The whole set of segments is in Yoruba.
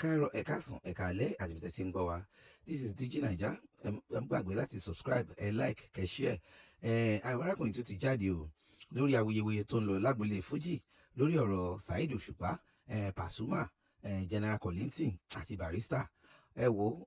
káàárọ̀ ẹ káàsán ẹ káalẹ́ àti bí tẹ́ ti ń gbọ́ wa. This is DIGINAIJA. Ẹ má gbàgbé láti subscribe, ẹ like, kẹ́ share. Àwọn arákùnrin tó ti jáde o lórí awuyewuye tó ń lọ lágbolé fújì lórí ọ̀rọ̀ Saheed Osupa, Pasuma, General Kollington àti Barrister. Ẹ wo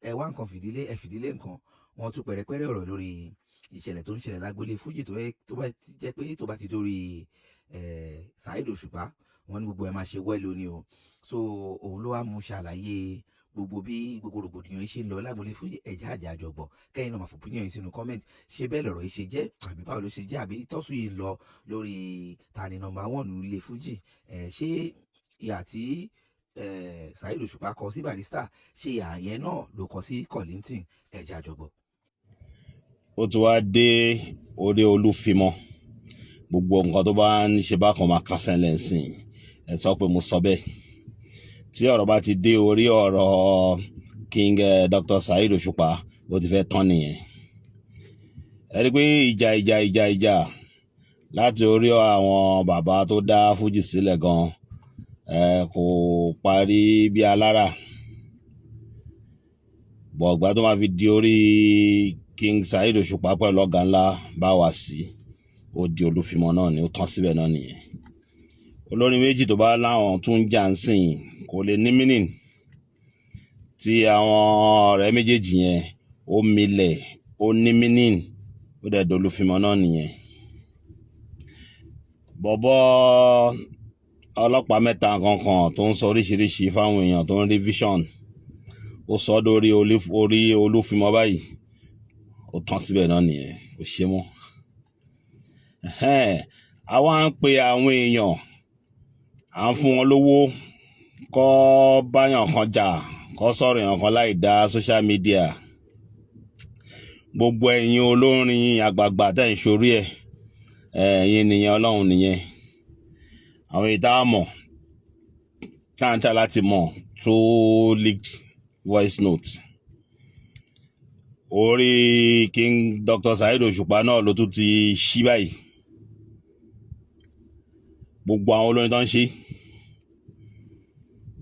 ẹ wá nǹkan fìdílé ẹ fìdílé nǹkan, wọ́n tún pẹ̀rẹ̀pẹ̀rẹ̀ ọ̀rọ̀ lórí ìṣẹ̀lẹ̀ tó ń ṣẹlẹ̀ lágbolé fújì tó bá jẹ́ pé tó bá ti dórí Saheed Osupa wọ́n ní gbogbo ẹ máa ṣe wẹ́lò ni o. So òun ló wá mú ṣàlàyé gbogbo bí gbogbo rògbòdìyàn ṣe ń lọ lágbolé fújì. Ẹ̀já àjàjọ̀gbọ̀ kẹ́yìn náà máa fòpinion yìí sínú comment. Ṣé bẹ́ẹ̀ lọ̀rọ̀ yìí ṣe jẹ́ àbí báwo ló ṣe jẹ́ àbí tọ́sù yìí ń lọ lórí tani number 1 ilé fújì? Ṣé ìhà tí Saheed Osupa kọ sí Barrister ṣé ìhà yẹn náà ló kọ sí Kollington? Ẹ̀já àjọ̀gbọ̀. Ó ti wá dé orí olúfimọ́, gbogbo nǹkan tó bá ń ṣe bákan máa kásẹ̀ lẹ́sìn. Ẹ sọ pé mo sọ bẹ́ẹ̀. Tí ọ̀rọ̀ bá ti dé orí ọ̀rọ̀ King Dr. Saheed Osupa, ó ti fẹ́ tán nìyẹn. Ẹ rí pé ìjà láti orí àwọn bàbá tó dá fújì sílẹ̀ gan kò parí bí alára. Bọ̀gbà tó máa fi di orí King Saheed Osupa pẹ̀lú ọ̀gá ńlá bá wà sí, ó di olúfimọ́ náà ni, ó tán síbẹ̀ náà nìyẹn. Olórin méjì tó bá láwọn tún ń jà ń sìn kò lè ní meaning. Tí àwọn ọ̀rẹ́ méjèèjì yẹn ó milẹ̀, ó ní meaning, ó dẹ̀ dolúfimọ́ náà nìyẹn. Bọ̀bọ́ ọlọ́pàá mẹ́ta kankan tó ń sọ oríṣiríṣi fáwọn èèyàn tó ń rí vision, ó sọ dórí orí olúfimọ́ báyìí, ó tán síbẹ̀ náà nìyẹn, kò ṣe mọ́. Àwa ń pe àwọn èèyàn, à ń fún wọn lówó kó báyàn kan jà, kó sọ̀rọ̀ èèyàn kan láì dá social media. Gbogbo ẹ̀yin olórin àgbààgbà tẹ̀ ń ṣorí ẹ̀yin nìyẹn, ọlọ́run nìyẹn. Àwọn ìta mọ̀ táǹtà láti mọ̀ tó leaked voice note. Orí King Dr. Saheed Osupa náà ló tún ti ṣí báyìí. Gbogbo àwọn olórin tó ń ṣe,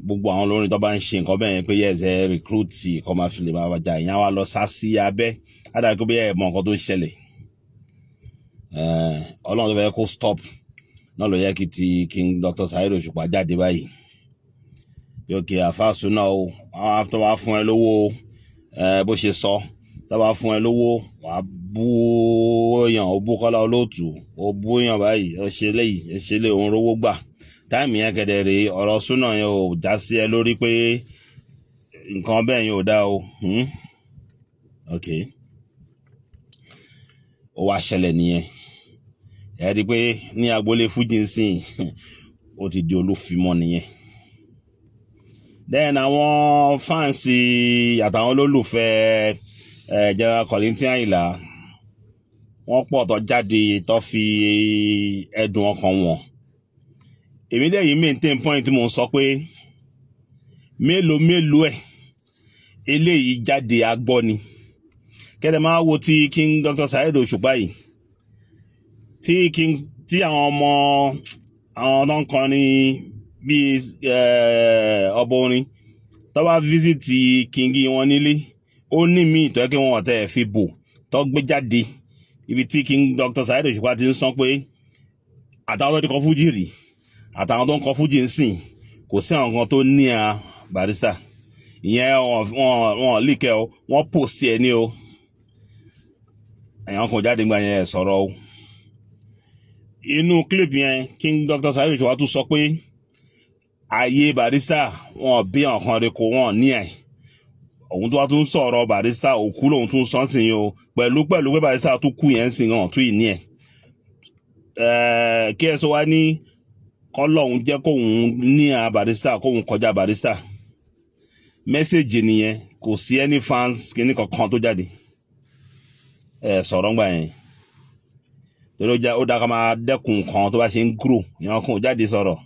gbogbo àwọn olórin tó bá ń ṣe nǹkan bẹ́ẹ̀ yẹn pé yẹ́sẹ̀ recruit kọ́ máa fi lè máa jà, ìyẹn wá lọ sá sí abẹ́ ádàbí pé ẹ̀ mọ nǹkan tó ń ṣẹlẹ̀. Ọlọ́run tó fẹ́ kó stop náà ló yẹ kí ti King Dr. Saheed Osupa jáde báyìí. Yóò kí àfáàsù náà o, àwọn tó bá fún ẹ lówó bó ṣe sọ, tó bá fún ẹ lówó wàá bú èèyàn, ó bú Kọ́lá Olóòtú, ó bú èèyàn báyìí, ó ṣe léyìí, ó ṣe lé òun rówó gbà. Táìmì yẹn kẹ̀dẹ̀ rèé, ọ̀rọ̀ súnà yẹn ò já sí ẹ lórí pé nǹkan bẹ́ẹ̀ yẹn ò dá o. Ok, ó wá ṣẹlẹ̀ nìyẹn. Ẹ rí i pé ní agboolé fújì ń sìn ó ti di olúfimọ́ nìyẹn. Then àwọn fáǹsì àtàwọn olólùfẹ́ General Kollington Àyìnlá, wọ́n pọ̀ tó jáde tó fi ẹ̀dùn ọkàn wọn. Èmi dẹ̀ yìí maintain point tí mo ń sọ pé mélòó eléyìí jáde agbọ́ ni. Kẹ́dẹ̀ máa wo ti King Dr. Saheed Osupa yìí, tí àwọn ọmọ àwọn tó ń kọrin bíi ọba orin tó bá visit King wọn nílé, ó ní míì tó yẹ kí wọ́n ọ̀tẹ̀ fi bò tó gbé jáde. Ibi tí King Dr. Saheed Osupa ti ń sọ pé àtàwọn tó ti kọ fújì rí àtàwọn tó ń kọ fújì ń sìn kò sí àwọn kan tó ní Barrister. Ìyẹn wọn líkẹ́ o, wọ́n post ẹ ní o. Ẹ̀yàn kan jáde gbà yẹn sọ̀rọ̀ o. Inú clip yẹn King Dr. Saheed Osupa tún sọ pé ayé Barrister wọn bí àwọn kan rẹ kó wọn ní ẹ̀. Òun tó wá tún sọ̀rọ̀ Barrister òkú lòun tún sọ sí yín o, pẹ̀lú pé Barrister tún kú yẹn sìn hàn tún yìí ní ẹ̀. Kí ẹ sọ wá ní kọ́lọ́hún jẹ́ kóun ní Barrister, kóun kọjá Barrister. Mẹ́sẹ̀jì nìyẹn, kò sí any fans kìíní kankan tó jáde. Sọ̀rọ̀ ńgbà yẹn. Torí ó dá ká máa dẹ́kun nǹkan tó bá ṣe ń grow, ìyẹn kan ò jáde sọ̀rọ̀.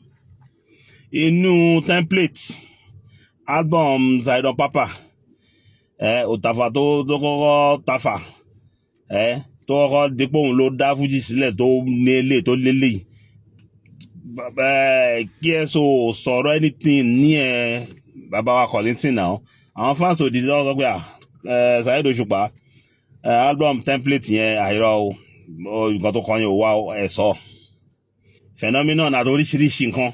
Inú template album Saheed Papa, òtàfà tó kọ́kọ́ tafà, tó kọ́kọ́ dípò òun ló dá fújì sílẹ̀ tó lélẹ̀. Kí ẹ sọ̀rọ̀ anything ní bàbá wa Kollington náà àwọn fans òdìdí lọ́wọ́ pé Saheed Osupa album template yẹn àìrọ̀ o nǹkan tó kọ́ yẹn ò wá ẹ̀ sọ phenomenon àti oríṣiríṣi nǹkan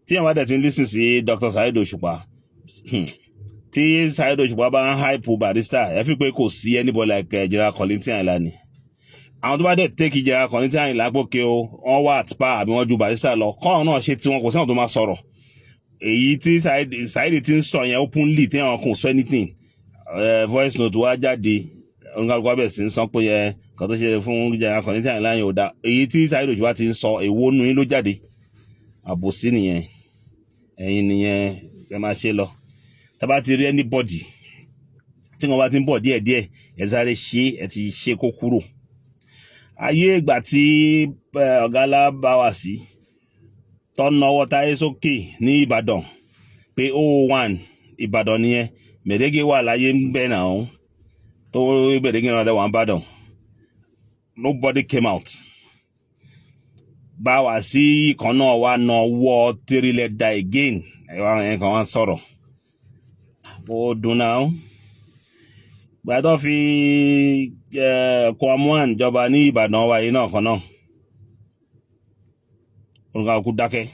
tí àwọn adẹ̀ ti ń listen sí Dr. Saheed Osupa tí Saheed Osupa bá ń hype Barrister ẹ fi pé kò sí anybody like General Kollington Ayinla ni àwọn tó bá dẹ̀ take General Kollington Ayinla gbókè o wọ́n wá àtìpá àbí wọ́n ju Barrister lọ kọ́ àwọn náà ṣe tí wọn kò sí àwọn tó máa sọ̀rọ̀ èyí tí Saheed ti ń sọ yẹn openly tí àwọn kò sọ anything voice note wá jáde oníkàlùkù abẹ́ sí ń sọ pé yẹn kan tó ṣe fún General Kollington Ayinla yẹn ò dá èyí tí Saheed Osupa ti ń sọ èwo nu yín ló jáde àbòsí nìyẹn ẹ̀yin nìyẹn ẹ máa ṣe lọ tá bá ti rí anybody tí wọ́n bá ti ń bọ̀ díẹ̀díẹ̀ ẹ sáré ṣe ẹ ti ṣe kó kúrò ayé ìgbà tí ọ̀gá ńlá bá wà sí tọ́nàwọ́ táyé sókè ní Ìbàdàn pé 001 Ìbàdàn nìyẹn Mèrègé wà láyé ń bẹ̀ náà tó Mèrègé náà wà ń bàdàn nobody came out bá wà sí ìkan náà wà náà wọ́ tírílẹ̀dà again ẹ̀wọ̀n yẹn kan wá sọ̀rọ̀ ó dùn náà gbàtọ́ fi Kwamwan jọba ní Ìbàdàn wa yìí náà kan náà olùkàkú dákẹ́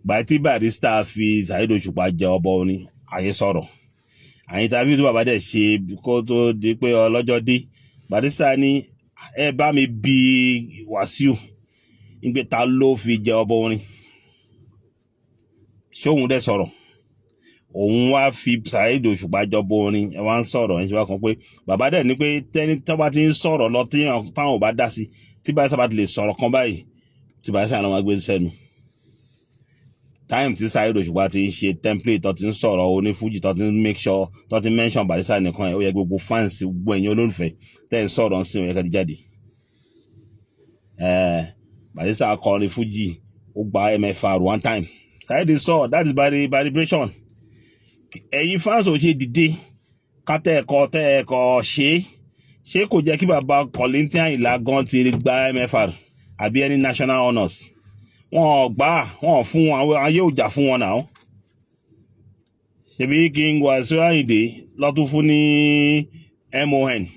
gbàtí Barrister fi Saheed Osupa jẹ ọba orin ayé sọ̀rọ̀ àyìn tàbí tó bàbá dẹ̀ ṣe kó tó di pé ọlọ́jọ́ dé Barrister ní ẹ bá mi bi Wàsíù nígbè ta ló fi jẹ ọba orin ṣóhun dẹ̀ sọ̀rọ̀ òun wá fi Saheed Osupa jọba orin ẹ wá ń sọ̀rọ̀ ẹ ṣe wá kan pé bàbá dẹ̀ ní pé tẹ́ni tó bá ti ń sọ̀rọ̀ lọ táwọn ò bá dá sí tí Barrister bá ti lè sọ̀rọ̀ kan báyìí tí Barrister náà máa gbé sẹ́nu time tí Saheed Osupa ti ń ṣe template tó ti ń sọ̀rọ̀ onífújì tó ti ń make sure tó ti mention Barrister nìkan ẹ̀ ó yẹ gbogbo fans gbogbo ẹ̀yin olólùfẹ́ tẹ́ ń sọ̀rọ̀ ń sìn ó yẹ kẹ́ni jáde Barrister akọrin fújì ó gba MFR one time Saheed sọ that is by vibration ẹ̀yin fans ò ṣe dìde kátẹ́ ẹ̀kọ́ ṣé kò jẹ́ kí bàbá Kollington Ayinla gan ti gba MFR àbí any national honours wọn gbà wọn fún wọn ayé òjà fún wọn náà ṣebí King Wasiu Ayinde lọ́tún fún ní MON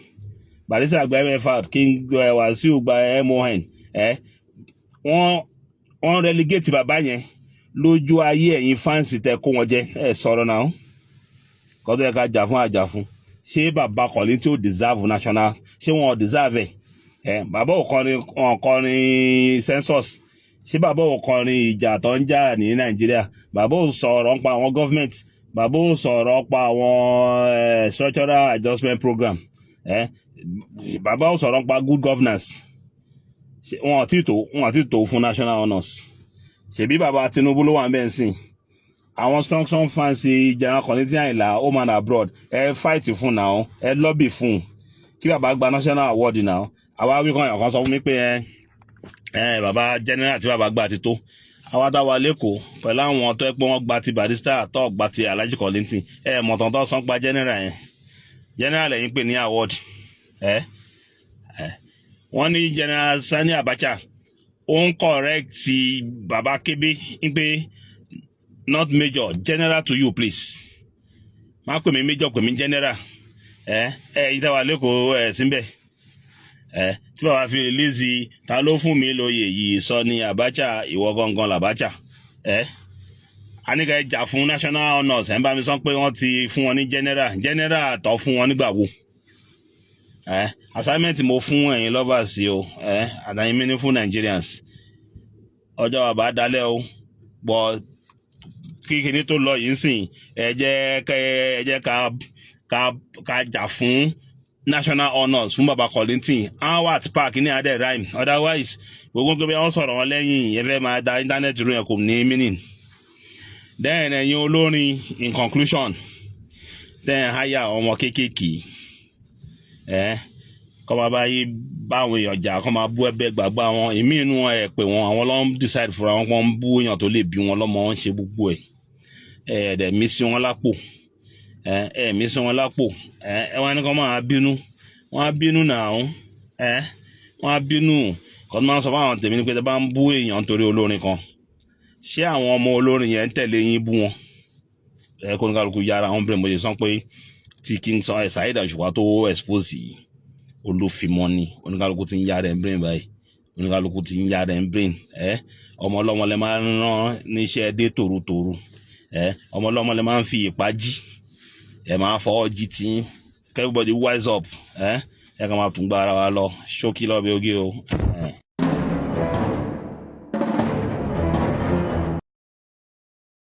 Barrister gba MFR King Wasiu gba MON wọ́n relegate bàbá yẹn lójú ayé ẹ̀yin fans tẹ kó wọn jẹ sọ̀rọ̀ náà kọ́tọ́ yẹ ká jà fún àjà fún ṣé bàbá Kollington ò deserve national ṣé wọn ò deserve bàbá ò kọrin census ṣé bàbá ò kọrin ìjà tó ń jà ní Nàìjíríà bàbá ò sọ̀rọ̀ nípa àwọn government bàbá ò sọ̀rọ̀ nípa àwọn structural adjustment program bàbá ò sọ̀rọ̀ nípa good governance wọn àti tó fún national honours ṣebí bàbá Tinubu ló wà ń bẹ́ẹ̀ sìn àwọn strong fans General Kollington Ayinla home and abroad fight fún náà lobby fún kí bàbá gba national award náà àwa wí kan kan sọ fún mi pé bàbá general tí bàbá gba ti tó àwa dá wa lẹ́kọ̀ọ́ pẹ̀lú àwọn tó pé wọ́n gba ti Barrister tó gba ti Alhaji Kollington mọ̀tàn tó sàn pa general lẹ́yìn pé ní award wọ́n ní General Sani Abacha ó ń correct ti bàbá Kébé ń pé not major general to you please má pè mí major pè mí general ìdáwà lẹ́kọ̀ọ́ síbẹ̀ tí bàbá fi release ta ló fún mi lóye yìí sọ ní Abacha ìwọ gangan làbáchà aníkà ẹjà fún national honours ẹ̀ ń bá mi sọ pé wọ́n ti fún wọn ní general tó fún wọn nígbà wo assignment mo fún ẹ̀yin lovers o àtàyìn meaningful Nigerians ọjọ́ bàbá dalẹ̀ o bọ̀ kíkiri tó lọ yìí sìn ẹ jẹ́ ká jà fún national honours fún bàbá Kollington howard park ní adé rhyme otherwise gbogbo gbogbo wọn sọ̀rọ̀ wọn lẹ́yìn ẹ fẹ́ máa da internet rú yẹn kò ní meaning then ẹ̀yin olórin in conclusion then háyà ọmọ kéékèèké kọ́ máa bá yí báwọn èèyàn jà kọ́ máa bú ẹgbẹ́ gbàgbọ́ àwọn ìmí inú ẹ̀ pé wọn àwọn ló ń decide fúnra wọn pọ́n ń bú èèyàn tó lè bí wọn lọ́mọ wọn ṣe gbogbo ẹ̀ẹ́dẹ̀ mí sí wọn lápò mí sí wọn lápò wọ́n ní kọ́ máa bínú wọ́n á bínú náà wọ́n á bínú kọ́ tó máa ń sọ fún àwọn tèmi ní pé tẹ́ bá ń bú èèyàn torí olórin kan ṣé àwọn ọmọ olórin yẹn ń tẹ̀lé yín bú wọn kó ní kálukú yára wọn bẹ̀rẹ̀ mo ṣe sọ pé tí King Saheed Osupa tó expose yìí olófìmọ́ ni oníkálukú ti ń yára ẹ̀ ń brain báyìí oníkálukú ti ń yára ẹ̀ ń brain ọmọ ọlọ́mọ lẹ máa ń rán níṣẹ́ dé tòrutòru ọmọ ọlọ́mọ lẹ máa ń fi ìpá jí máa fọwọ́ jí tí everybody wise up ẹ kàn máa tún gbá ara wa lọ ṣókí lọ́bẹ̀ oge o.